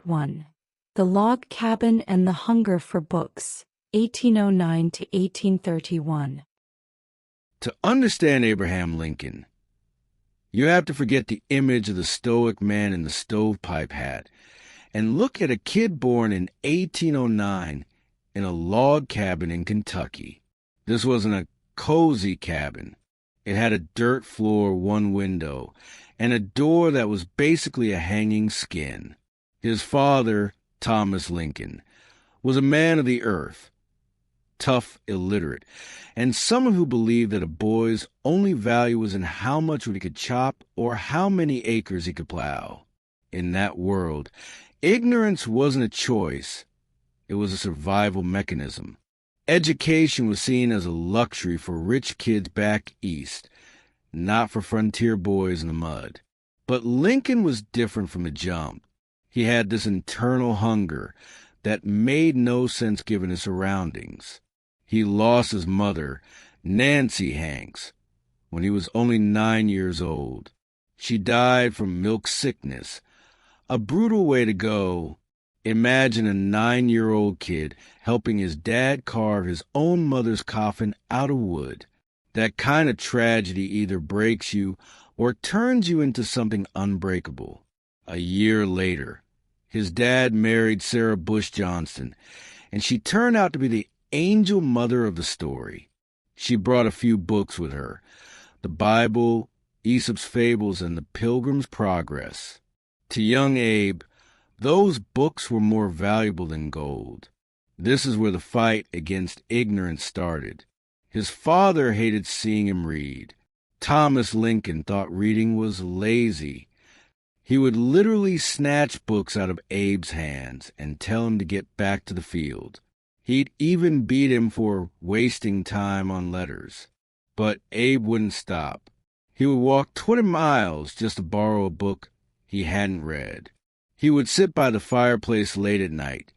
Part 1. The Log Cabin and the Hunger for Books, 1809 to 1831. To understand Abraham Lincoln, you have to forget the image of the stoic man in the stovepipe hat and look at a kid born in 1809 in a log cabin in Kentucky. This wasn't a cozy cabin. It had a dirt floor, one window, and a door that was basically a hanging skin. His father, Thomas Lincoln, was a man of the earth, tough, illiterate, and someone who believed that a boy's only value was in how much wood he could chop or how many acres he could plow. In that world, ignorance wasn't a choice. It was a survival mechanism. Education was seen as a luxury for rich kids back east, not for frontier boys in the mud. But Lincoln was different from the jump. He had this internal hunger that made no sense given his surroundings. He lost his mother, Nancy Hanks, when he was only 9 years old. She died from milk sickness. A brutal way to go. Imagine a 9-year-old kid helping his dad carve his own mother's coffin out of wood. That kind of tragedy either breaks you or turns you into something unbreakable. A year later, his dad married Sarah Bush Johnston, and she turned out to be the angel mother of the story. She brought a few books with her, the Bible, Aesop's Fables, and the Pilgrim's Progress. To young Abe, those books were more valuable than gold. This is where the fight against ignorance started. His father hated seeing him read. Thomas Lincoln thought reading was lazy. He would literally snatch books out of Abe's hands and tell him to get back to the field. He'd even beat him for wasting time on letters. But Abe wouldn't stop. He would walk 20 miles just to borrow a book he hadn't read. He would sit by the fireplace late at night,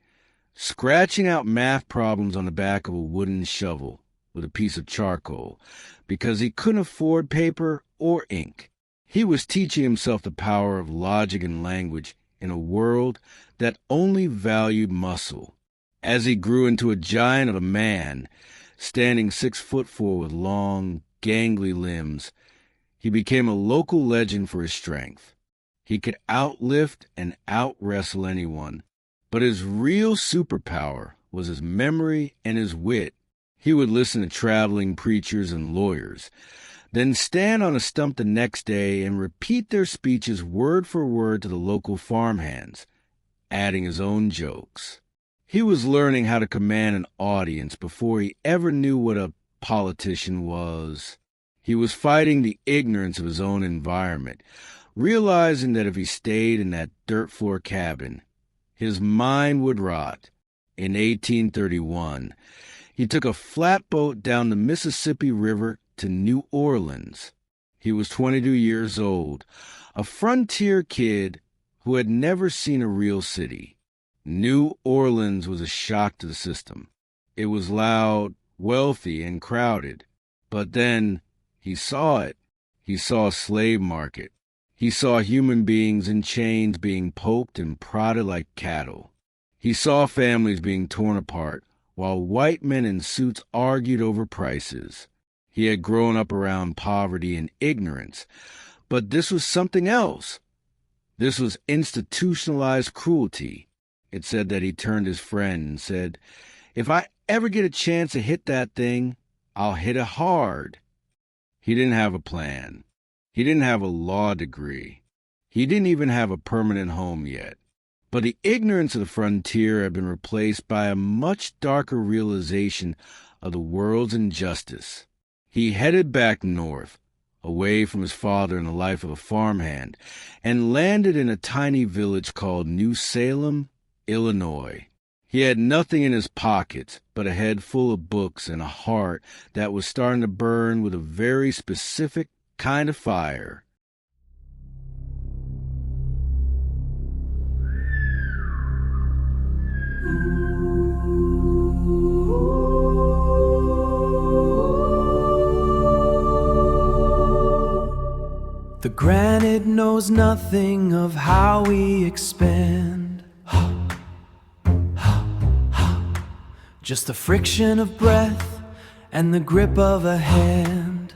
scratching out math problems on the back of a wooden shovel with a piece of charcoal, because he couldn't afford paper or ink. He was teaching himself the power of logic and language in a world that only valued muscle. As he grew into a giant of a man, standing 6'4" with long, gangly limbs, he became a local legend for his strength. He could outlift and out-wrestle anyone, but his real superpower was his memory and his wit. He would listen to traveling preachers and lawyers, then stand on a stump the next day and repeat their speeches word for word to the local farmhands, adding his own jokes. He was learning how to command an audience before he ever knew what a politician was. He was fighting the ignorance of his own environment, realizing that if he stayed in that dirt floor cabin, his mind would rot. In 1831, he took a flatboat down the Mississippi River to New Orleans. He was 22 years old, a frontier kid who had never seen a real city. New Orleans was a shock to the system. It was loud, wealthy, and crowded. But then he saw it. He saw a slave market. He saw human beings in chains being poked and prodded like cattle. He saw families being torn apart, while white men in suits argued over prices. He had grown up around poverty and ignorance, but this was something else. This was institutionalized cruelty. It said that he turned his friend and said, "If I ever get a chance to hit that thing, I'll hit it hard." He didn't have a plan. He didn't have a law degree. He didn't even have a permanent home yet. But the ignorance of the frontier had been replaced by a much darker realization of the world's injustice. He headed back north, away from his father and the life of a farmhand, and landed in a tiny village called New Salem, Illinois. He had nothing in his pockets but a head full of books and a heart that was starting to burn with a very specific kind of fire. The granite knows nothing of how we expand. Just the friction of breath and the grip of a hand.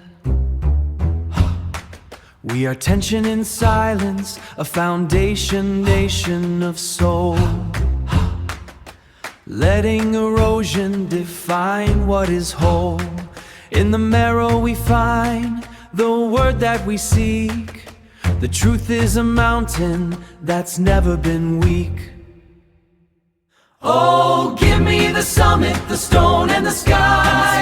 We are tension in silence, a foundation nation of soul. Letting erosion define what is whole. In the marrow we find the word that we seek. The truth is a mountain that's never been weak. Oh, give me the summit, the stone and the sky.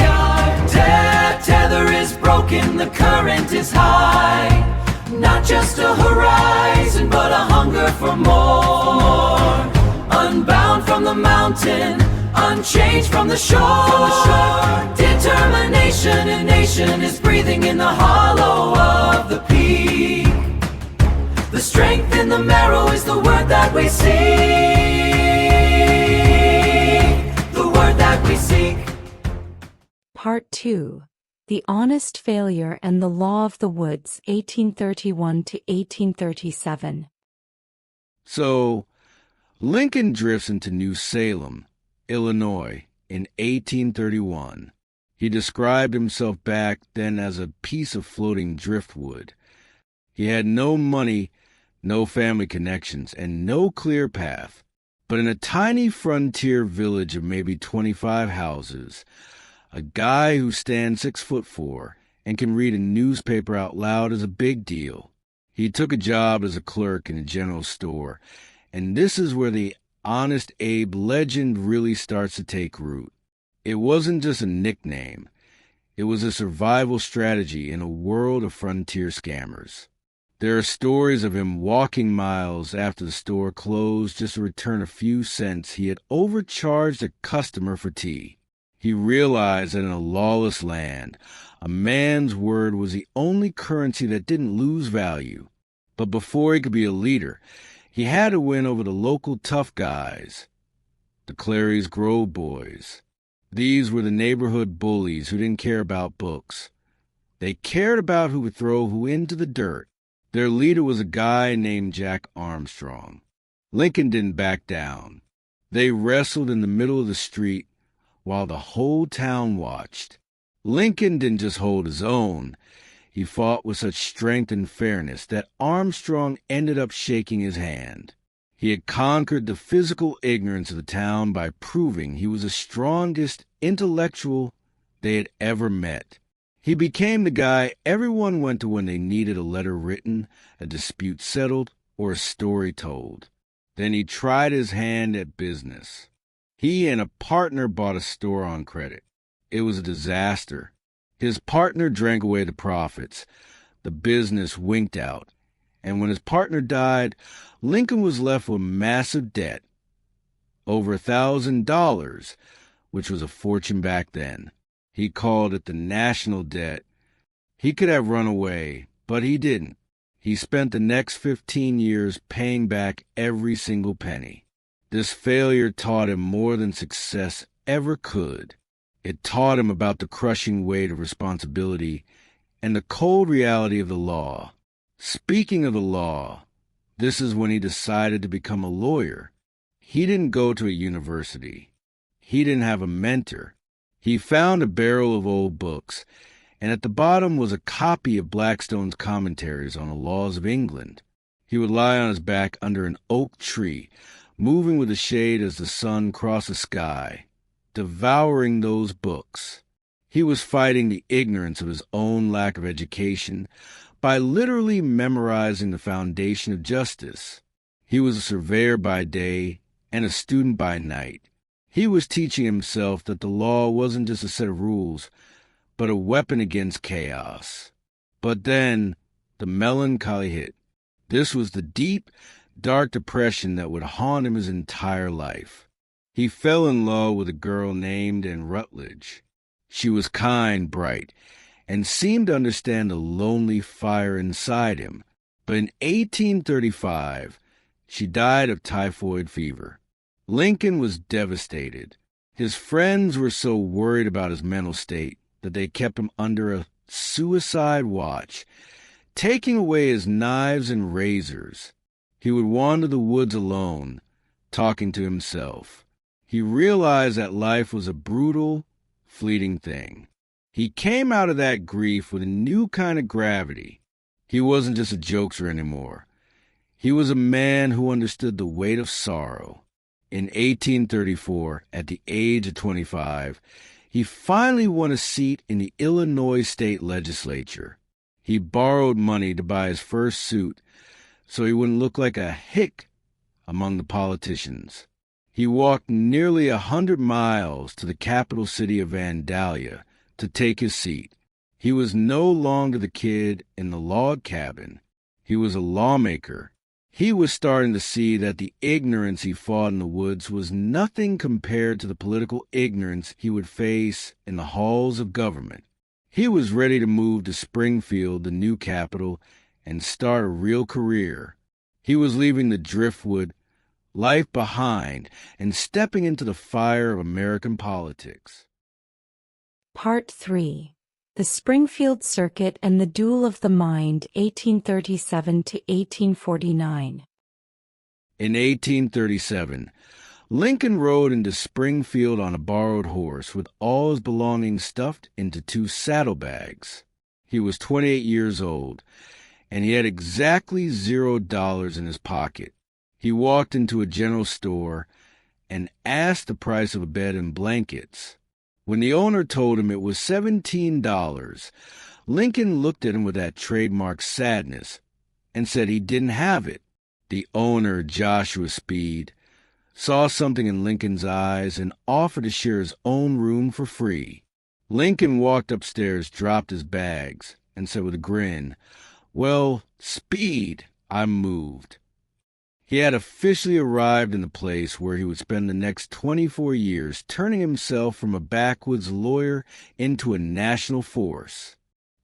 Tether is broken, the current is high. Not just a horizon, but a hunger for more. Unbound from the mountain, unchanged from the shore. Determination in nation is breathing in the hollow of the peak. The strength in the marrow is the word that we seek. The word that we seek. Part 2. The Honest Failure and the Law of the Woods, 1831 to 1837. So, Lincoln drifts into New Salem, Illinois, in 1831. He described himself back then as a piece of floating driftwood. He had no money, no family connections, and no clear path. But in a tiny frontier village of maybe 25 houses, a guy who stands 6'4" and can read a newspaper out loud is a big deal. He took a job as a clerk in a general store, and this is where the Honest Abe legend really starts to take root. It wasn't just a nickname. It was a survival strategy in a world of frontier scammers. There are stories of him walking miles after the store closed just to return a few cents he had overcharged a customer for tea. He realized that in a lawless land, a man's word was the only currency that didn't lose value. But before he could be a leader, he had to win over the local tough guys, the Clary's Grove boys. These were the neighborhood bullies who didn't care about books. They cared about who would throw who into the dirt. Their leader was a guy named Jack Armstrong. Lincoln didn't back down. They wrestled in the middle of the street while the whole town watched. Lincoln didn't just hold his own. He fought with such strength and fairness that Armstrong ended up shaking his hand. He had conquered the physical ignorance of the town by proving he was the strongest intellectual they had ever met. He became the guy everyone went to when they needed a letter written, a dispute settled, or a story told. Then he tried his hand at business. He and a partner bought a store on credit. It was a disaster. His partner drank away the profits. The business winked out. And when his partner died, Lincoln was left with massive debt. Over $1,000, which was a fortune back then. He called it the national debt. He could have run away, but he didn't. He spent the next 15 years paying back every single penny. This failure taught him more than success ever could. It taught him about the crushing weight of responsibility and the cold reality of the law. Speaking of the law, this is when he decided to become a lawyer. He didn't go to a university. He didn't have a mentor. He found a barrel of old books, and at the bottom was a copy of Blackstone's commentaries on the laws of England. He would lie on his back under an oak tree, moving with a shade as the sun crossed the sky, devouring those books. He was fighting the ignorance of his own lack of education by literally memorizing the foundation of justice. He was a surveyor by day and a student by night. He was teaching himself that the law wasn't just a set of rules, but a weapon against chaos. But then, the melancholy hit. This was the deep, dark depression that would haunt him his entire life. He fell in love with a girl named Anne Rutledge. She was kind, bright, and seemed to understand the lonely fire inside him. But in 1835, she died of typhoid fever. Lincoln was devastated. His friends were so worried about his mental state that they kept him under a suicide watch, taking away his knives and razors. He would wander the woods alone, talking to himself. He realized that life was a brutal, fleeting thing. He came out of that grief with a new kind of gravity. He wasn't just a jokester anymore. He was a man who understood the weight of sorrow. In 1834, at the age of 25, he finally won a seat in the Illinois state legislature. He borrowed money to buy his first suit so he wouldn't look like a hick among the politicians. He walked nearly 100 miles to the capital city of Vandalia to take his seat. He was no longer the kid in the log cabin. He was a lawmaker. He was starting to see that the ignorance he fought in the woods was nothing compared to the political ignorance he would face in the halls of government. He was ready to move to Springfield, the new capital, and start a real career. He was leaving the driftwood life behind and stepping into the fire of American politics. Part 3. The Springfield Circuit and the Duel of the Mind, 1837 to 1849. In 1837, Lincoln rode into Springfield on a borrowed horse with all his belongings stuffed into 2 saddlebags. He was 28 years old, and he had exactly $0 in his pocket. He walked into a general store and asked the price of a bed and blankets. When the owner told him it was $17, Lincoln looked at him with that trademark sadness and said he didn't have it. The owner, Joshua Speed, saw something in Lincoln's eyes and offered to share his own room for free. Lincoln walked upstairs, dropped his bags, and said with a grin, "Well, Speed, I'm moved." He had officially arrived in the place where he would spend the next 24 years turning himself from a backwoods lawyer into a national force.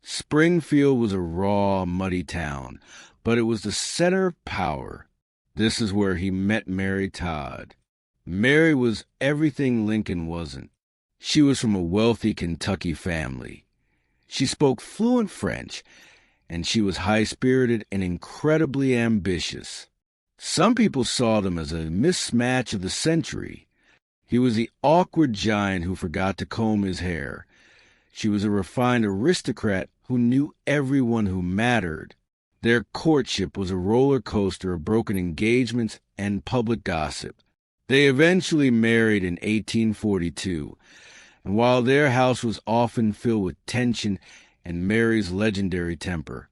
Springfield was a raw, muddy town, but it was the center of power. This is where he met Mary Todd. Mary was everything Lincoln wasn't. She was from a wealthy Kentucky family. She spoke fluent French, and she was high-spirited and incredibly ambitious. Some people saw them as a mismatch of the century. He was the awkward giant who forgot to comb his hair. She was a refined aristocrat who knew everyone who mattered. Their courtship was a roller coaster of broken engagements and public gossip. They eventually married in 1842, and while their house was often filled with tension and Mary's legendary temper,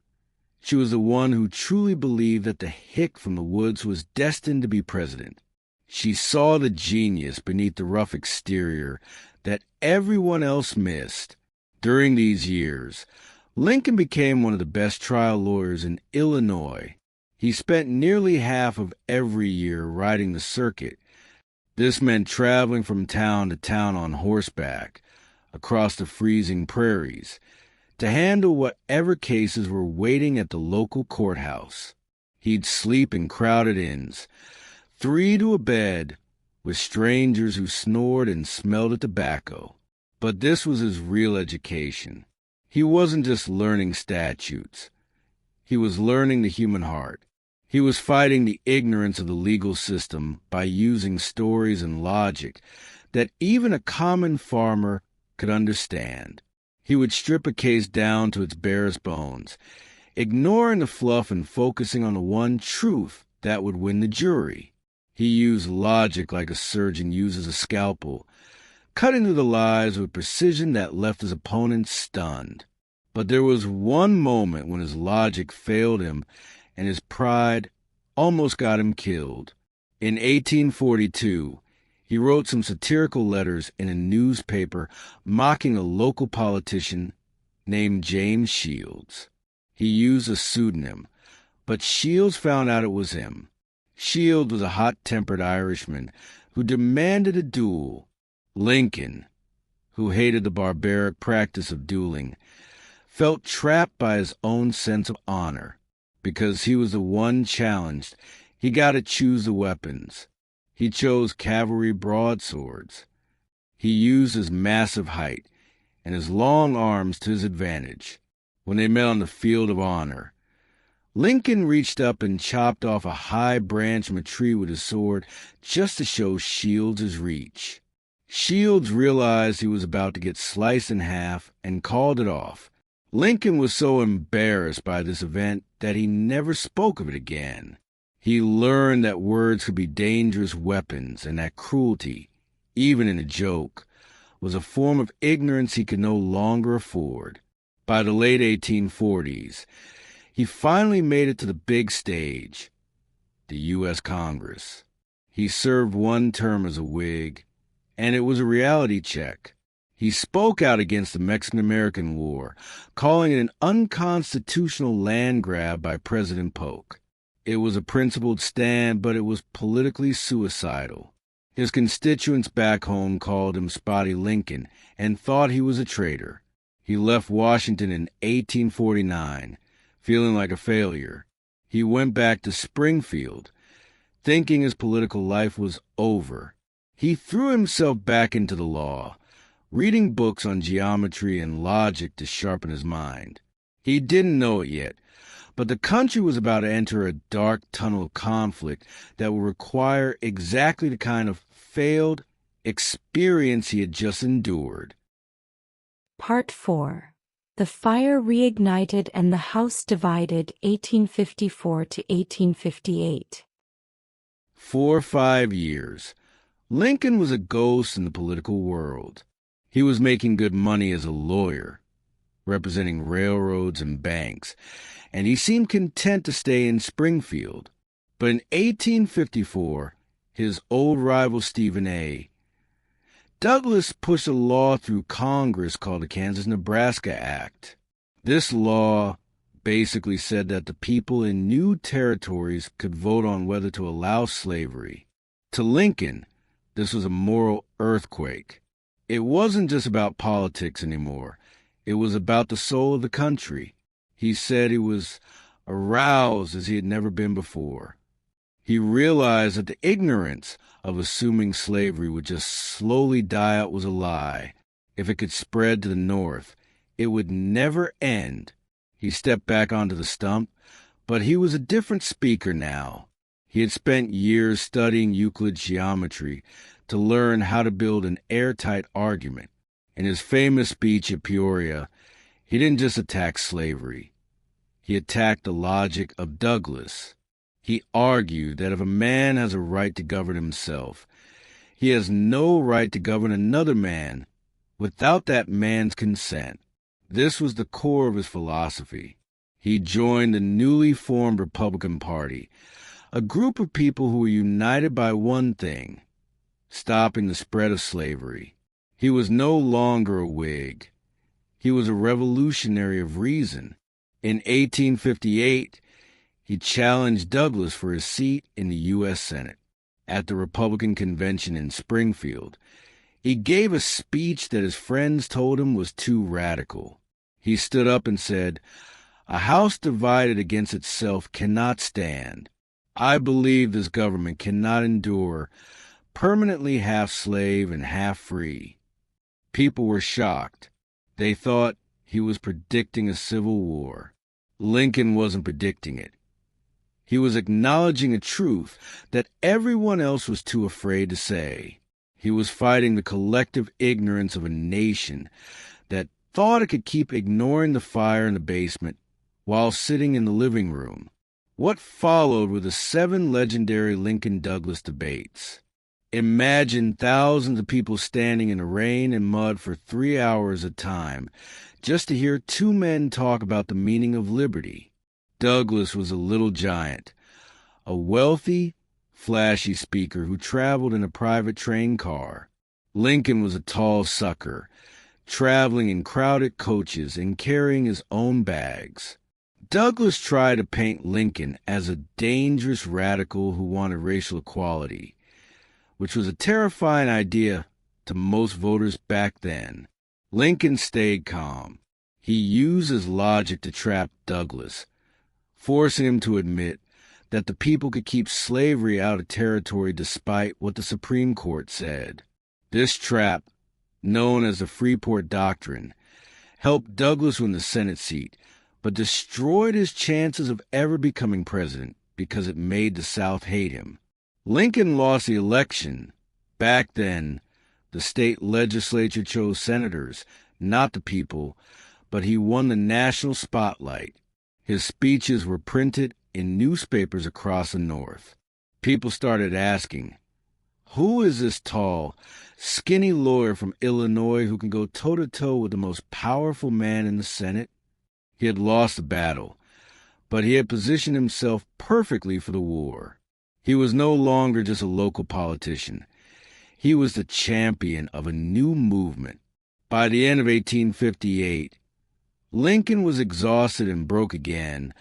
she was the one who truly believed that the hick from the woods was destined to be president. She saw the genius beneath the rough exterior that everyone else missed. During these years, Lincoln became one of the best trial lawyers in Illinois. He spent nearly half of every year riding the circuit. This meant traveling from town to town on horseback, across the freezing prairies, to handle whatever cases were waiting at the local courthouse. He'd sleep in crowded inns, 3 to a bed, with strangers who snored and smelled of tobacco. But this was his real education. He wasn't just learning statutes. He was learning the human heart. He was fighting the ignorance of the legal system by using stories and logic that even a common farmer could understand. He would strip a case down to its barest bones, ignoring the fluff and focusing on the one truth that would win the jury. He used logic like a surgeon uses a scalpel, cutting through the lies with precision that left his opponents stunned. But there was one moment when his logic failed him and his pride almost got him killed. In 1842, he wrote some satirical letters in a newspaper mocking a local politician named James Shields. He used a pseudonym, but Shields found out it was him. Shields was a hot-tempered Irishman who demanded a duel. Lincoln, who hated the barbaric practice of dueling, felt trapped by his own sense of honor. Because he was the one challenged, he got to choose the weapons. He chose cavalry broadswords. He used his massive height and his long arms to his advantage. When they met on the field of honor, Lincoln reached up and chopped off a high branch from a tree with his sword just to show Shields his reach. Shields realized he was about to get sliced in half and called it off. Lincoln was so embarrassed by this event that he never spoke of it again. He learned that words could be dangerous weapons and that cruelty, even in a joke, was a form of ignorance he could no longer afford. By the late 1840s, he finally made it to the big stage, the U.S. Congress. He served one term as a Whig, and it was a reality check. He spoke out against the Mexican-American War, calling it an unconstitutional land grab by President Polk. It was a principled stand, but it was politically suicidal. His constituents back home called him Spotty Lincoln and thought he was a traitor. He left Washington in 1849, feeling like a failure. He went back to Springfield, thinking his political life was over. He threw himself back into the law, reading books on geometry and logic to sharpen his mind. He didn't know it yet, but the country was about to enter a dark tunnel of conflict that would require exactly the kind of failed experience he had just endured. Part 4. The Fire Reignited and the House Divided, 1854 to 1858. For 5 years, Lincoln was a ghost in the political world. He was making good money as a lawyer, representing railroads and banks, and he seemed content to stay in Springfield. But in 1854, his old rival Stephen A. Douglas pushed a law through Congress called the Kansas-Nebraska Act. This law basically said that the people in new territories could vote on whether to allow slavery. To Lincoln, this was a moral earthquake. It wasn't just about politics anymore. It was about the soul of the country. He said he was aroused as he had never been before. He realized that the ignorance of assuming slavery would just slowly die out was a lie. If it could spread to the North, it would never end. He stepped back onto the stump, but he was a different speaker now. He had spent years studying Euclid's geometry to learn how to build an airtight argument. In his famous speech at Peoria, he didn't just attack slavery. He attacked the logic of Douglas. He argued that if a man has a right to govern himself, he has no right to govern another man without that man's consent. This was the core of his philosophy. He joined the newly formed Republican Party, a group of people who were united by one thing: stopping the spread of slavery. He was no longer a Whig. He was a revolutionary of reason. In 1858, he challenged Douglas for his seat in the U.S. Senate. At the Republican convention in Springfield, he gave a speech that his friends told him was too radical. He stood up and said, "A house divided against itself cannot stand. I believe this government cannot endure permanently half slave and half free." People were shocked. They thought he was predicting a civil war. Lincoln wasn't predicting it. He was acknowledging a truth that everyone else was too afraid to say. He was fighting the collective ignorance of a nation that thought it could keep ignoring the fire in the basement while sitting in the living room. What followed were the 7 legendary Lincoln-Douglas debates. Imagine thousands of people standing in the rain and mud for 3 hours at a time just to hear 2 men talk about the meaning of liberty. Douglas was a little giant, a wealthy, flashy speaker who traveled in a private train car. Lincoln was a tall sucker, traveling in crowded coaches and carrying his own bags. Douglas tried to paint Lincoln as a dangerous radical who wanted racial equality, which was a terrifying idea to most voters back then. Lincoln stayed calm. He used his logic to trap Douglas, forcing him to admit that the people could keep slavery out of territory despite what the Supreme Court said. This trap, known as the Freeport Doctrine, helped Douglas win the Senate seat, but destroyed his chances of ever becoming president because it made the South hate him. Lincoln lost the election. Back then, the state legislature chose senators, not the people, but he won the national spotlight. His speeches were printed in newspapers across the North. People started asking, who is this tall, skinny lawyer from Illinois who can go toe-to-toe with the most powerful man in the Senate? He had lost the battle, but he had positioned himself perfectly for the war. He was no longer just a local politician. He was the champion of a new movement. By the end of 1858, Lincoln was exhausted and broke again,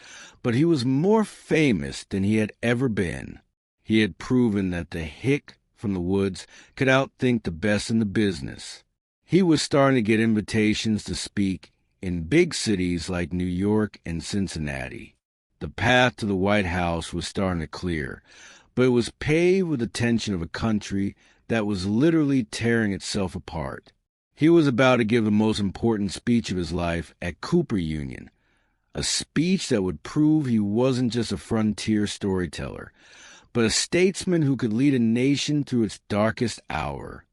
but he was more famous than he had ever been. He had proven that the hick from the woods could outthink the best in the business. He was starting to get invitations to speak in big cities like New York and Cincinnati. The path to the White House was starting to clear, but it was paved with the tension of a country that was literally tearing itself apart. He was about to give the most important speech of his life at Cooper Union, a speech that would prove he wasn't just a frontier storyteller, but a statesman who could lead a nation through its darkest hour.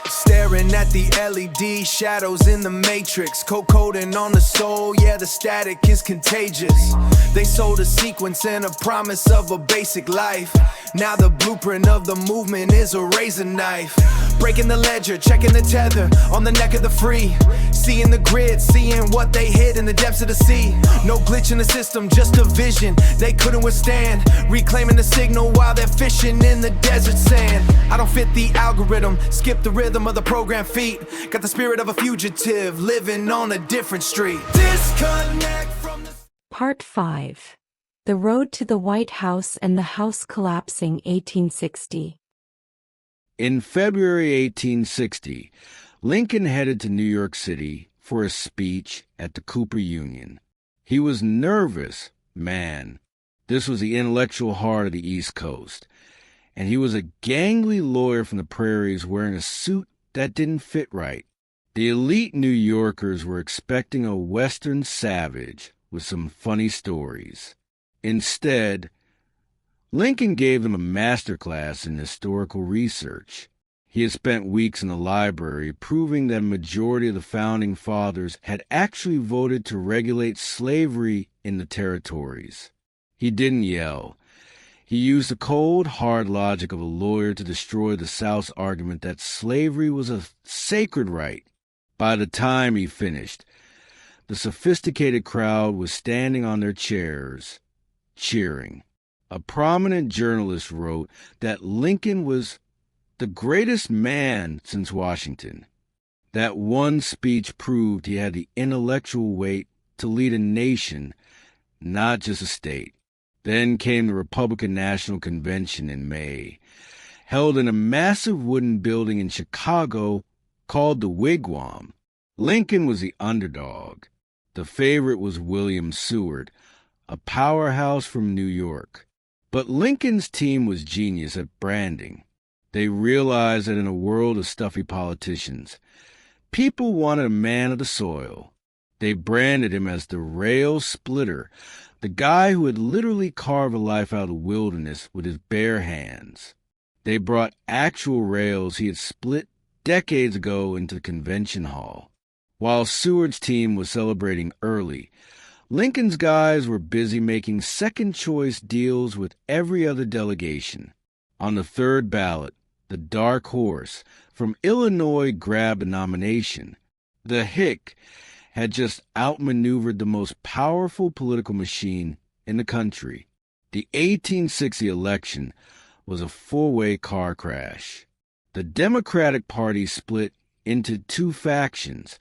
Staring at the LED shadows in the matrix, coding on the soul, yeah, the static is contagious. They sold a sequence and a promise of a basic life. Now the blueprint of the movement is a razor knife. Breaking the ledger, checking the tether on the neck of the free. Seeing the grid, seeing what they hid in the depths of the sea. No glitch in the system, just a vision they couldn't withstand. Reclaiming the signal while they're fishing in the desert sand. I don't fit the algorithm, skip the rhythm of the program feet. Got the spirit of a fugitive, living on a different street. Disconnect from the... Part 5. The Road to the White House and the House Collapsing 1860. In February 1860, Lincoln headed to New York City for a speech at the Cooper Union. He was nervous, man. This was the intellectual heart of the East Coast, and he was a gangly lawyer from the prairies wearing a suit that didn't fit right. The elite New Yorkers were expecting a Western savage with some funny stories. Instead, Lincoln gave them a masterclass in historical research. He had spent weeks in the library proving that a majority of the Founding Fathers had actually voted to regulate slavery in the territories. He didn't yell. He used the cold, hard logic of a lawyer to destroy the South's argument that slavery was a sacred right. By the time he finished, the sophisticated crowd was standing on their chairs, cheering. A prominent journalist wrote that Lincoln was the greatest man since Washington. That one speech proved he had the intellectual weight to lead a nation, not just a state. Then came the Republican National Convention in May, held in a massive wooden building in Chicago called the Wigwam. Lincoln was the underdog. The favorite was William Seward, a powerhouse from New York. But Lincoln's team was genius at branding. They realized that in a world of stuffy politicians, people wanted a man of the soil. They branded him as the rail splitter, the guy who had literally carved a life out of the wilderness with his bare hands. They brought actual rails he had split decades ago into the convention hall. While Seward's team was celebrating early, Lincoln's guys were busy making second-choice deals with every other delegation. On the third ballot, the dark horse from Illinois grabbed a nomination. The hick had just outmaneuvered the most powerful political machine in the country. The 1860 election was a four-way car crash. The Democratic Party split into two factions,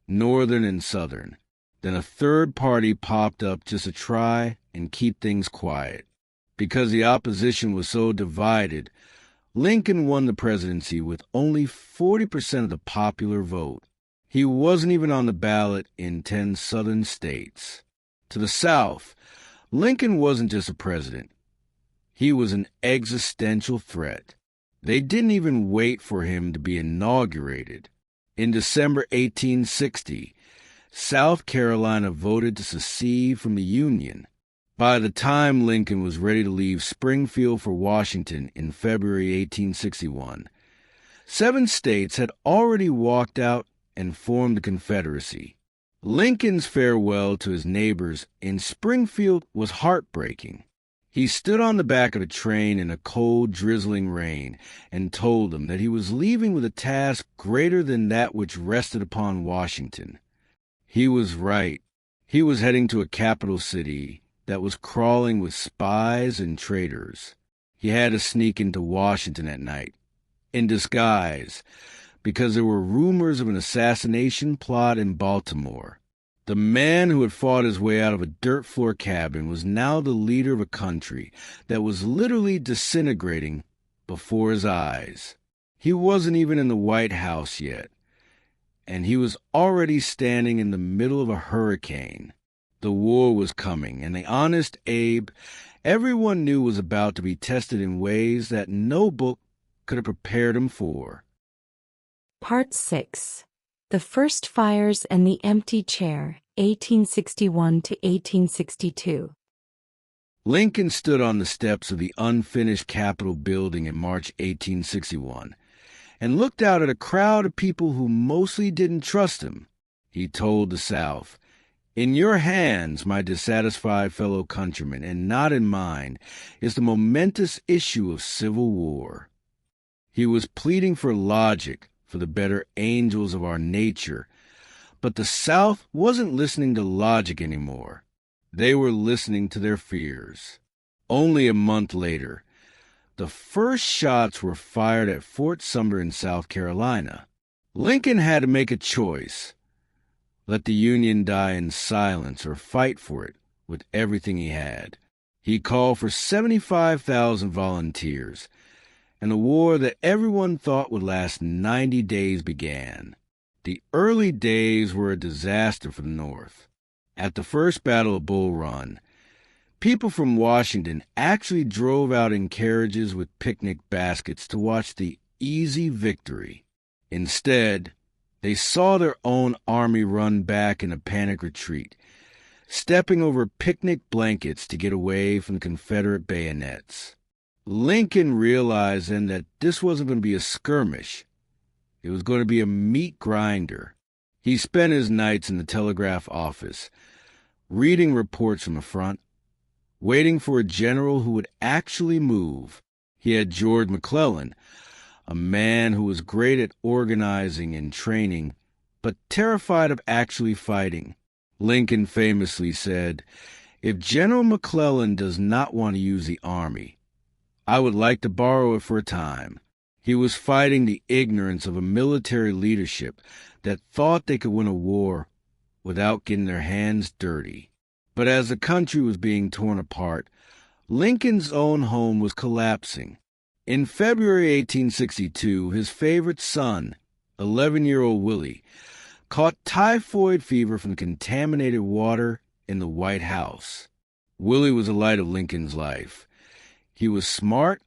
Northern and Southern. Then a third party popped up just to try and keep things quiet. Because the opposition was so divided, Lincoln won the presidency with only 40% of the popular vote. He wasn't even on the ballot in 10 southern states. To the south, Lincoln wasn't just a president. He was an existential threat. They didn't even wait for him to be inaugurated. In December 1860, South Carolina voted to secede from the Union. By the time Lincoln was ready to leave Springfield for Washington in February 1861, 7 states had already walked out and formed the Confederacy. Lincoln's farewell to his neighbors in Springfield was heartbreaking. He stood on the back of a train in a cold, drizzling rain and told them that he was leaving with a task greater than that which rested upon Washington. He was right. He was heading to a capital city that was crawling with spies and traitors. He had to sneak into Washington at night, in disguise, because there were rumors of an assassination plot in Baltimore. The man who had fought his way out of a dirt floor cabin was now the leader of a country that was literally disintegrating before his eyes. He wasn't even in the White House yet, and he was already standing in the middle of a hurricane. The war was coming, and the honest Abe, everyone knew, was about to be tested in ways that no book could have prepared him for. Part 6. The First Fires and the Empty Chair, 1861 to 1862. Lincoln stood on the steps of the unfinished Capitol building in March 1861 and looked out at a crowd of people who mostly didn't trust him. He told the South, "In your hands, my dissatisfied fellow countrymen, and not in mine, is the momentous issue of civil war." He was pleading for logic, for the better angels of our nature. But the South wasn't listening to logic anymore. They were listening to their fears. Only a month later, the first shots were fired at Fort Sumter in South Carolina. Lincoln had to make a choice. Let the Union die in silence or fight for it with everything he had. He called for 75,000 volunteers, and a war that everyone thought would last 90 days began. The early days were a disaster for the North. At the First Battle of Bull Run, people from Washington actually drove out in carriages with picnic baskets to watch the easy victory. Instead, they saw their own army run back in a panic retreat, stepping over picnic blankets to get away from the Confederate bayonets. Lincoln realized then that this wasn't going to be a skirmish. It was going to be a meat grinder. He spent his nights in the Telegraph office, reading reports from the front, waiting for a general who would actually move. He had George McClellan, a man who was great at organizing and training, but terrified of actually fighting. Lincoln famously said, "If General McClellan does not want to use the army, I would like to borrow it for a time." He was fighting the ignorance of a military leadership that thought they could win a war without getting their hands dirty. But as the country was being torn apart, Lincoln's own home was collapsing. In February 1862, his favorite son, 11-year-old Willie, caught typhoid fever from contaminated water in the White House. Willie was the light of Lincoln's life. He was smart,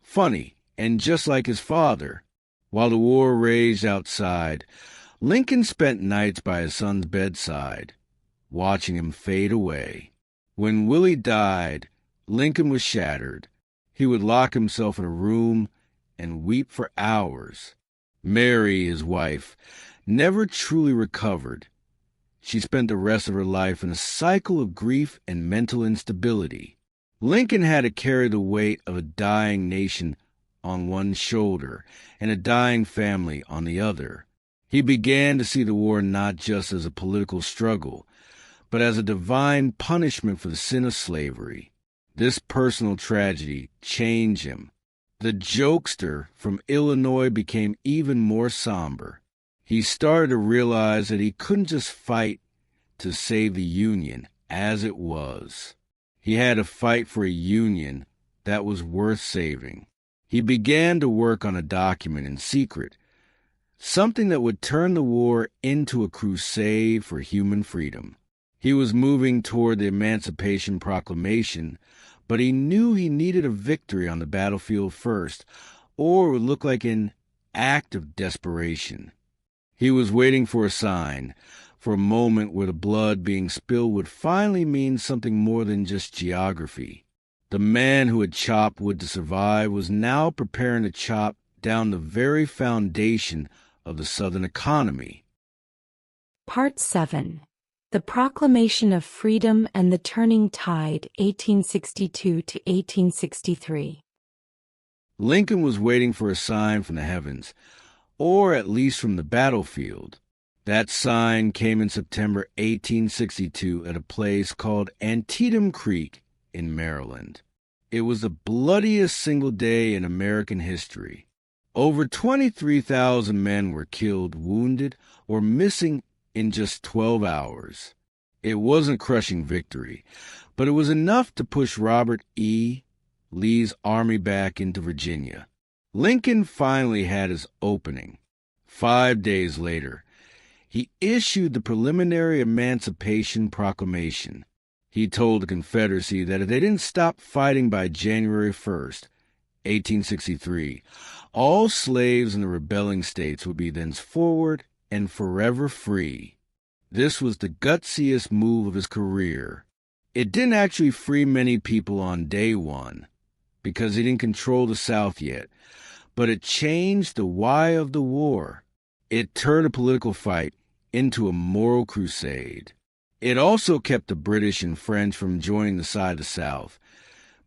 funny, and just like his father. While the war raged outside, Lincoln spent nights by his son's bedside, watching him fade away. When Willie died, Lincoln was shattered. He would lock himself in a room and weep for hours. Mary, his wife, never truly recovered. She spent the rest of her life in a cycle of grief and mental instability. Lincoln had to carry the weight of a dying nation on one shoulder and a dying family on the other. He began to see the war not just as a political struggle, but as a divine punishment for the sin of slavery. This personal tragedy changed him. The jokester from Illinois became even more somber. He started to realize that he couldn't just fight to save the Union as it was. He had to fight for a Union that was worth saving. He began to work on a document in secret, something that would turn the war into a crusade for human freedom. He was moving toward the Emancipation Proclamation, but he knew he needed a victory on the battlefield first, or it would look like an act of desperation. He was waiting for a sign, for a moment where the blood being spilled would finally mean something more than just geography. The man who had chopped wood to survive was now preparing to chop down the very foundation of the Southern economy. Part 7. The Proclamation of Freedom and the Turning Tide, 1862 to 1863. Lincoln was waiting for a sign from the heavens, or at least from the battlefield. That sign came in September 1862 at a place called Antietam Creek in Maryland. It was the bloodiest single day in American history. Over 23,000 men were killed, wounded, or missing in just 12 hours. It wasn't a crushing victory, but it was enough to push Robert E. Lee's army back into Virginia. Lincoln finally had his opening. 5 days later, he issued the preliminary Emancipation Proclamation. He told the Confederacy that if they didn't stop fighting by January 1st, 1863, all slaves in the rebelling states would be thenceforward and forever free. This was the gutsiest move of his career. It didn't actually free many people on day one, because he didn't control the South yet, but it changed the why of the war. It turned a political fight into a moral crusade. It also kept the British and French from joining the side of the South,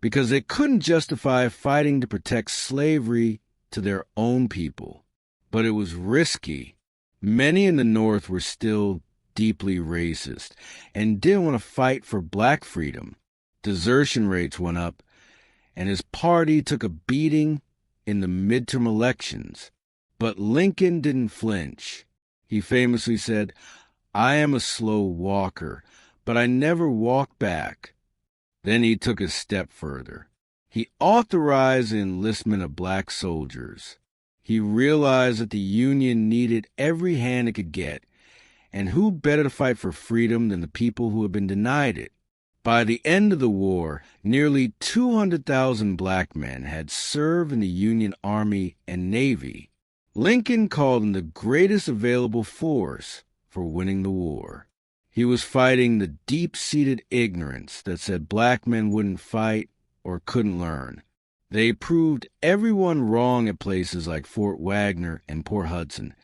because they couldn't justify fighting to protect slavery to their own people. But it was risky. Many in the North were still deeply racist and didn't want to fight for black freedom. Desertion rates went up, and his party took a beating in the midterm elections. But Lincoln didn't flinch. He famously said, "I am a slow walker, but I never walk back." Then he took a step further. He authorized the enlistment of black soldiers. He realized that the Union needed every hand it could get, and who better to fight for freedom than the people who had been denied it? By the end of the war, nearly 200,000 black men had served in the Union Army and Navy. Lincoln called them the greatest available force for winning the war. He was fighting the deep-seated ignorance that said black men wouldn't fight or couldn't learn. They proved everyone wrong at places like Fort Wagner and Port Hudson,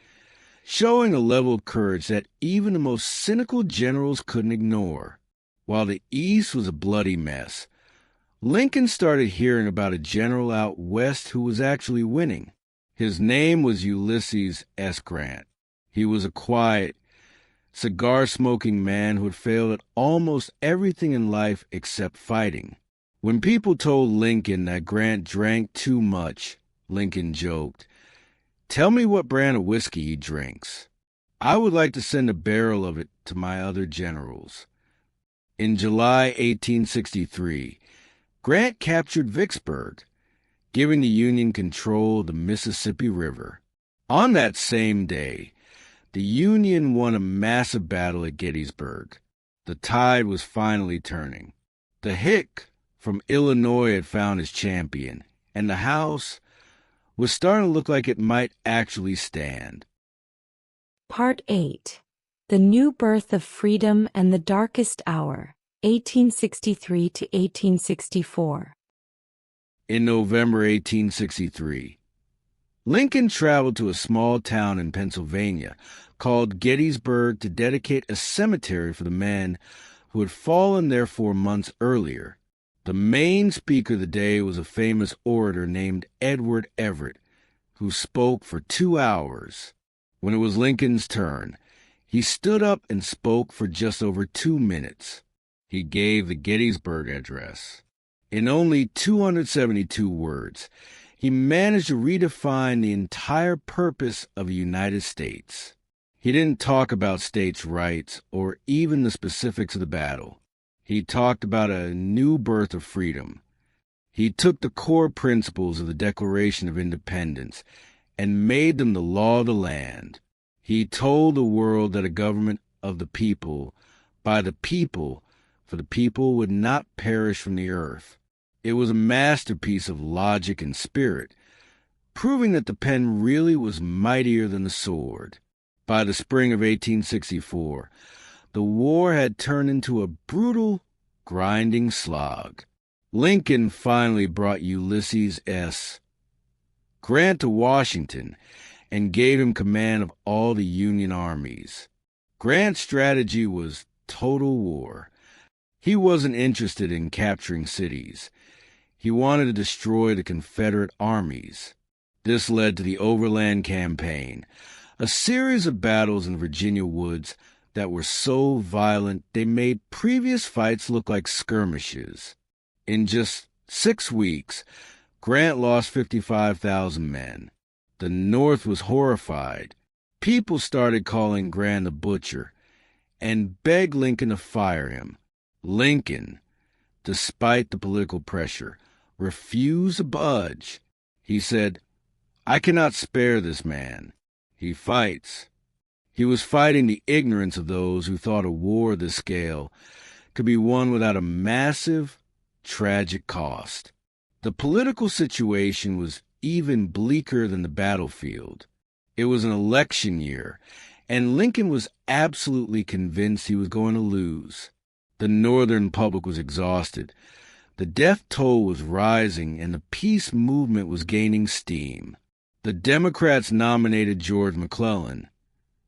showing a level of courage that even the most cynical generals couldn't ignore. While the East was a bloody mess, Lincoln started hearing about a general out west who was actually winning. His name was Ulysses S. Grant. He was a quiet, cigar-smoking man who had failed at almost everything in life except fighting. When people told Lincoln that Grant drank too much, Lincoln joked, "Tell me what brand of whiskey he drinks. I would like to send a barrel of it to my other generals." In July 1863, Grant captured Vicksburg, giving the Union control of the Mississippi River. On that same day, the Union won a massive battle at Gettysburg. The tide was finally turning. The Hick from Illinois had found his champion, and the House was starting to look like it might actually stand. Part 8. The New Birth of Freedom and the Darkest Hour, 1863 to 1864. In November 1863, Lincoln traveled to a small town in Pennsylvania called Gettysburg to dedicate a cemetery for the men who had fallen there 4 months earlier. The main speaker of the day was a famous orator named Edward Everett, who spoke for 2 hours. When it was Lincoln's turn, he stood up and spoke for just over 2 minutes. He gave the Gettysburg Address. In only 272 words, he managed to redefine the entire purpose of the United States. He didn't talk about states' rights or even the specifics of the battle. He talked about a new birth of freedom. He took the core principles of the Declaration of Independence and made them the law of the land. He told the world that a government of the people by the people, for the people would not perish from the earth. It was a masterpiece of logic and spirit, proving that the pen really was mightier than the sword. By the spring of 1864, the war had turned into a brutal, grinding slog. Lincoln finally brought Ulysses S. Grant to Washington and gave him command of all the Union armies. Grant's strategy was total war. He wasn't interested in capturing cities. He wanted to destroy the Confederate armies. This led to the Overland Campaign, a series of battles in the Virginia woods that were so violent they made previous fights look like skirmishes. In just 6 weeks, Grant lost 55,000 men. The North was horrified. People started calling Grant a butcher and begged Lincoln to fire him. Lincoln, despite the political pressure, refused to budge. He said, "I cannot spare this man. He fights." He was fighting the ignorance of those who thought a war of this scale could be won without a massive, tragic cost. The political situation was even bleaker than the battlefield. It was an election year, and Lincoln was absolutely convinced he was going to lose. The Northern public was exhausted. The death toll was rising, and the peace movement was gaining steam. The Democrats nominated George McClellan,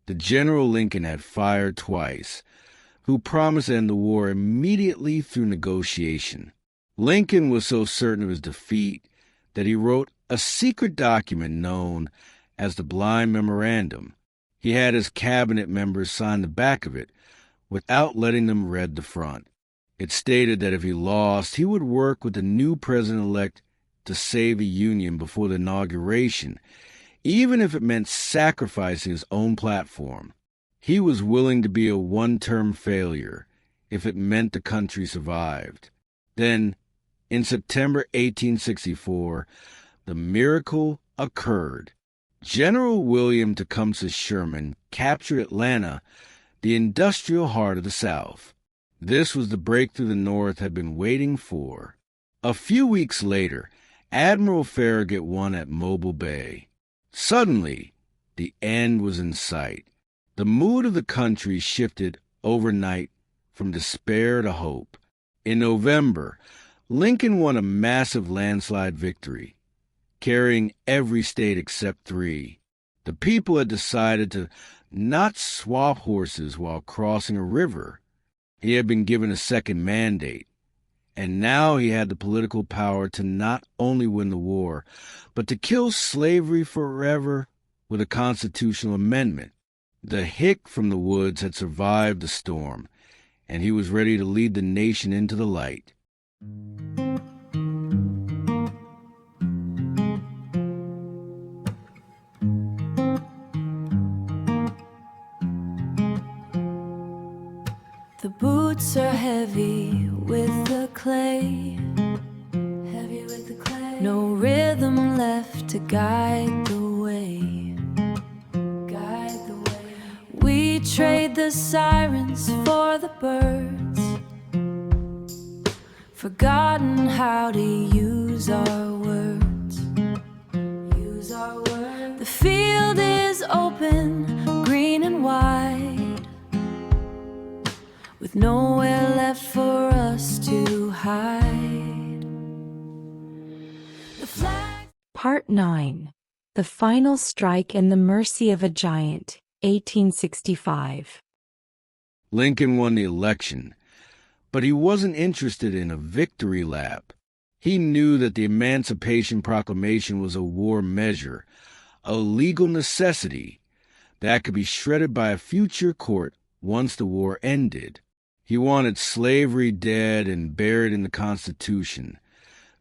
the General Lincoln had fired twice, who promised to end the war immediately through negotiation. Lincoln was so certain of his defeat that he wrote a secret document known as the Blind Memorandum. He had his cabinet members sign the back of it without letting them read the front. It stated that if he lost, he would work with the new president-elect to save the Union before the inauguration, even if it meant sacrificing his own platform. He was willing to be a one-term failure if it meant the country survived. Then, in September 1864, the miracle occurred. General William Tecumseh Sherman captured Atlanta, the industrial heart of the South. This was the breakthrough the North had been waiting for. A few weeks later, Admiral Farragut won at Mobile Bay. Suddenly, the end was in sight. The mood of the country shifted overnight from despair to hope. In November, Lincoln won a massive landslide victory, carrying every state except 3. The people had decided to not swap horses while crossing a river. He had been given a second mandate, and now he had the political power to not only win the war, but to kill slavery forever with a constitutional amendment. The hick from the woods had survived the storm, and he was ready to lead the nation into the light. The boots are heavy with the clay, heavy with the clay. No rhythm left to guide the way, guide the way. We trade the sirens for the birds, forgotten how to use our words, use our words. The field is open, green and wide, with nowhere left for us to hide. The flag. Part 9. The Final Strike and the Mercy of a Giant, 1865. Lincoln won the election, but he wasn't interested in a victory lap. He knew that the Emancipation Proclamation was a war measure, a legal necessity that could be shredded by a future court once the war ended. He wanted slavery dead and buried in the Constitution,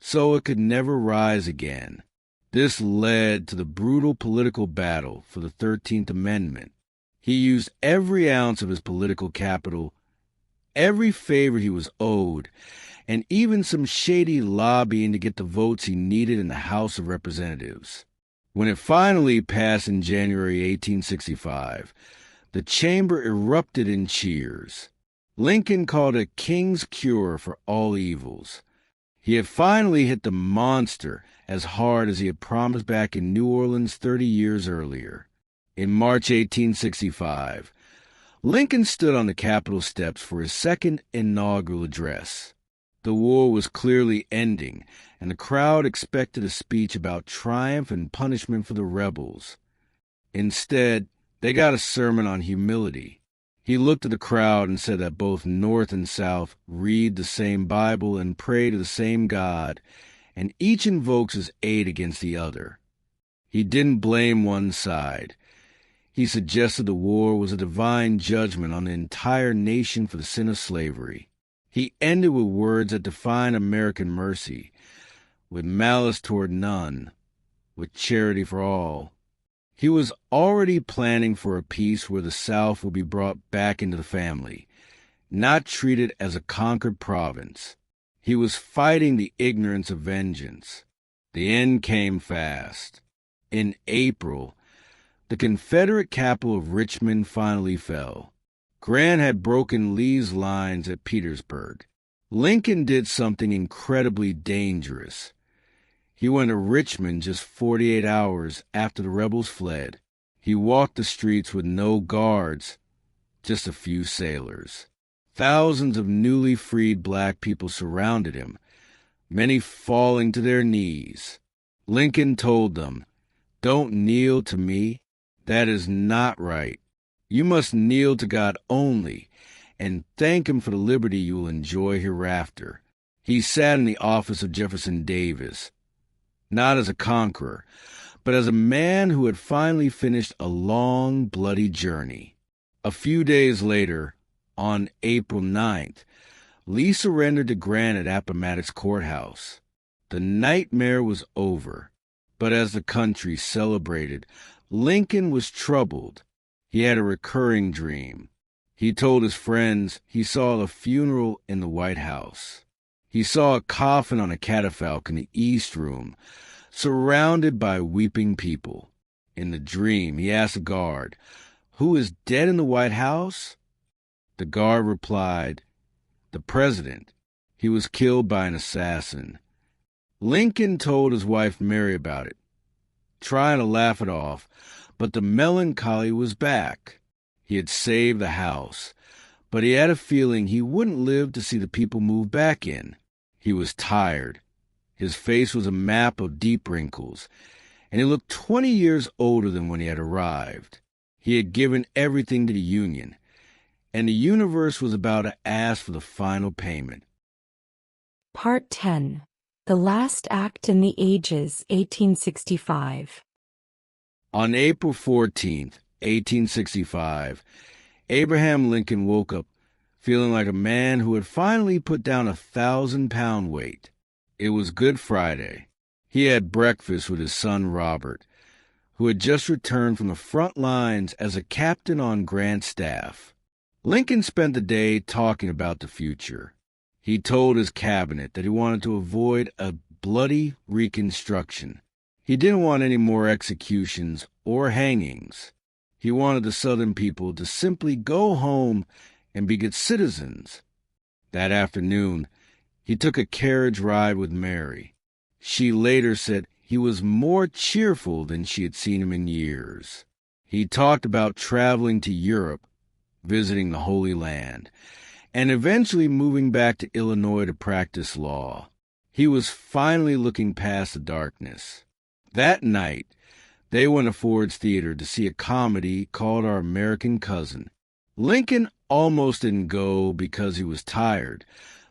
so it could never rise again. This led to the brutal political battle for the 13th Amendment. He used every ounce of his political capital, every favor he was owed, and even some shady lobbying to get the votes he needed in the House of Representatives. When it finally passed in January 1865, the chamber erupted in cheers. Lincoln called it a king's cure for all evils. He had finally hit the monster as hard as he had promised back in New Orleans 30 years earlier. In March 1865, Lincoln stood on the Capitol steps for his second inaugural address. The war was clearly ending, and the crowd expected a speech about triumph and punishment for the rebels. Instead, they got a sermon on humility. He looked at the crowd and said that both North and South read the same Bible and pray to the same God, and each invokes his aid against the other. He didn't blame one side. He suggested the war was a divine judgment on the entire nation for the sin of slavery. He ended with words that define American mercy, with malice toward none, with charity for all. He was already planning for a peace where the South would be brought back into the family, not treated as a conquered province. He was fighting the ignorance of vengeance. The end came fast. In April, the Confederate capital of Richmond finally fell. Grant had broken Lee's lines at Petersburg. Lincoln did something incredibly dangerous. He went to Richmond just 48 hours after the rebels fled. He walked the streets with no guards, just a few sailors. Thousands of newly freed black people surrounded him, many falling to their knees. Lincoln told them, "Don't kneel to me. That is not right. You must kneel to God only and thank him for the liberty you will enjoy hereafter." He sat in the office of Jefferson Davis, not as a conqueror, but as a man who had finally finished a long, bloody journey. A few days later, on April 9th, Lee surrendered to Grant at Appomattox Courthouse. The nightmare was over, but as the country celebrated, Lincoln was troubled. He had a recurring dream. He told his friends he saw a funeral in the White House. He saw a coffin on a catafalque in the East Room, surrounded by weeping people. In the dream, he asked the guard, "Who is dead in the White House?" The guard replied, "The president. He was killed by an assassin." Lincoln told his wife Mary about it, trying to laugh it off, but the melancholy was back. He had saved the house, but he had a feeling he wouldn't live to see the people move back in. He was tired. His face was a map of deep wrinkles, and he looked 20 years older than when he had arrived. He had given everything to the Union, and the universe was about to ask for the final payment. Part 10. The Last Act in the Ages, 1865. On April 14th, 1865, Abraham Lincoln woke up feeling like a man who had finally put down 1,000-pound weight. It was Good Friday. He had breakfast with his son Robert, who had just returned from the front lines as a captain on Grant's staff. Lincoln spent the day talking about the future. He told his cabinet that he wanted to avoid a bloody Reconstruction. He didn't want any more executions or hangings. He wanted the Southern people to simply go home and be good citizens. That afternoon, he took a carriage ride with Mary. She later said he was more cheerful than she had seen him in years. He talked about traveling to Europe, visiting the Holy Land, and eventually moving back to Illinois to practice law. He was finally looking past the darkness. That night, they went to Ford's Theater to see a comedy called Our American Cousin. Lincoln almost didn't go because he was tired,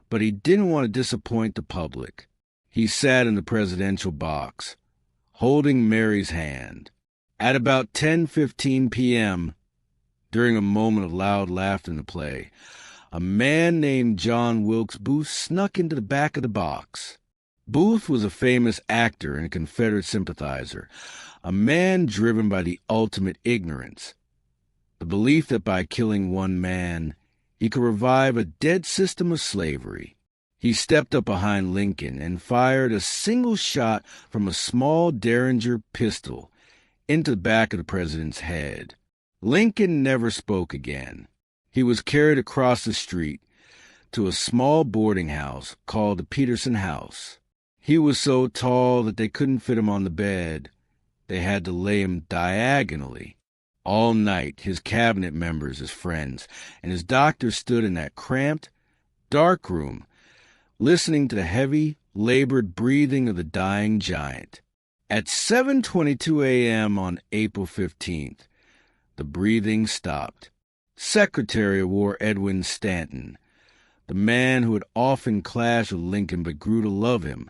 but he didn't want to disappoint the public. He sat in the presidential box, holding Mary's hand. At about 10:15 p.m., during a moment of loud laughter in the play, a man named John Wilkes Booth snuck into the back of the box. Booth was a famous actor and a Confederate sympathizer, a man driven by the ultimate ignorance, the belief that by killing one man, he could revive a dead system of slavery. He stepped up behind Lincoln and fired a single shot from a small Derringer pistol into the back of the president's head. Lincoln never spoke again. He was carried across the street to a small boarding house called the Peterson House. He was so tall that they couldn't fit him on the bed. They had to lay him diagonally. All night, his cabinet members, his friends, and his doctor stood in that cramped, dark room, listening to the heavy, labored breathing of the dying giant. At 7:22 a.m. on April 15th, the breathing stopped. Secretary of War Edwin Stanton, the man who had often clashed with Lincoln but grew to love him,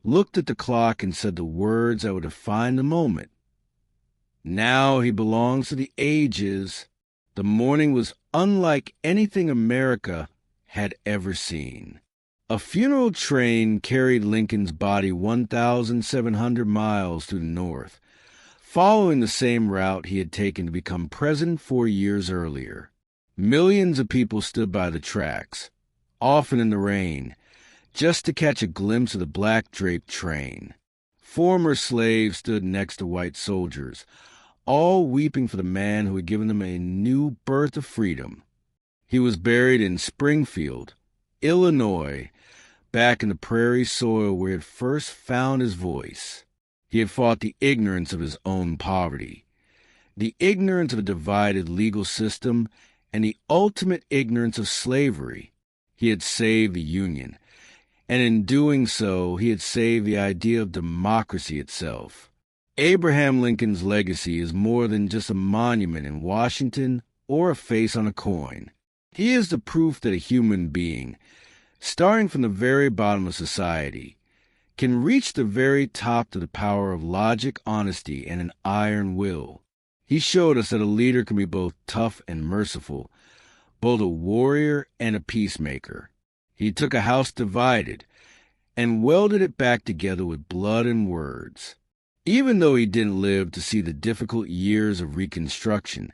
looked at the clock and said the words that would define the moment. Now he belongs to the ages. The morning was unlike anything America had ever seen. A funeral train carried Lincoln's body 1,700 miles to the north, following the same route he had taken to become president 4 years earlier. Millions of people stood by the tracks, often in the rain, just to catch a glimpse of the black-draped train. Former slaves stood next to white soldiers, all weeping for the man who had given them a new birth of freedom. He was buried in Springfield, Illinois, back in the prairie soil where he had first found his voice. He had fought the ignorance of his own poverty, the ignorance of a divided legal system, and the ultimate ignorance of slavery. He had saved the Union, and in doing so, he had saved the idea of democracy itself. Abraham Lincoln's legacy is more than just a monument in Washington or a face on a coin. He is the proof that a human being, starting from the very bottom of society, can reach the very top to the power of logic, honesty, and an iron will. He showed us that a leader can be both tough and merciful, both a warrior and a peacemaker. He took a house divided and welded it back together with blood and words. Even though he didn't live to see the difficult years of Reconstruction,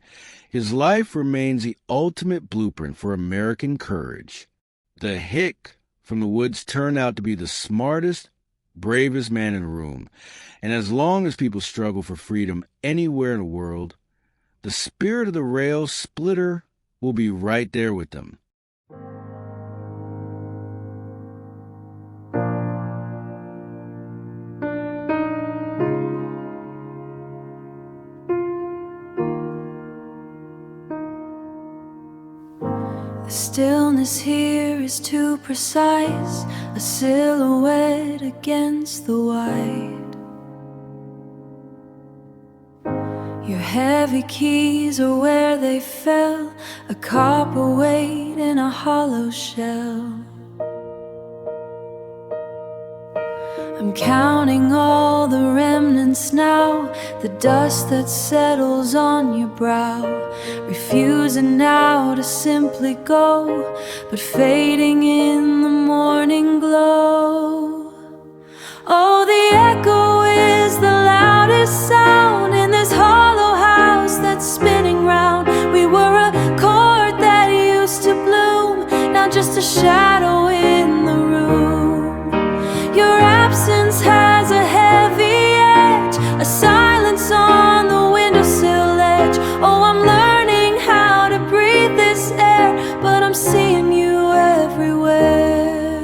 his life remains the ultimate blueprint for American courage. The hick from the woods turned out to be the smartest, bravest man in the room, and as long as people struggle for freedom anywhere in the world, the spirit of the rail splitter will be right there with them. The stillness here is too precise, a silhouette against the white. Your heavy keys are where they fell, a copper weight in a hollow shell. I'm counting all the remnants now, the dust that settles on your brow, refusing now to simply go, but fading in the morning glow. Oh, the echo is the loudest sound in this hollow house that's spinning round. We were a chord that used to bloom, now just a shadow in the room. Your absence has a heavy edge, a silence on the windowsill ledge. Oh, I'm learning how to breathe this air, but I'm seeing you everywhere.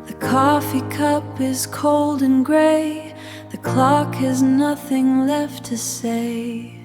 The coffee cup is cold and gray, the clock has nothing left to say.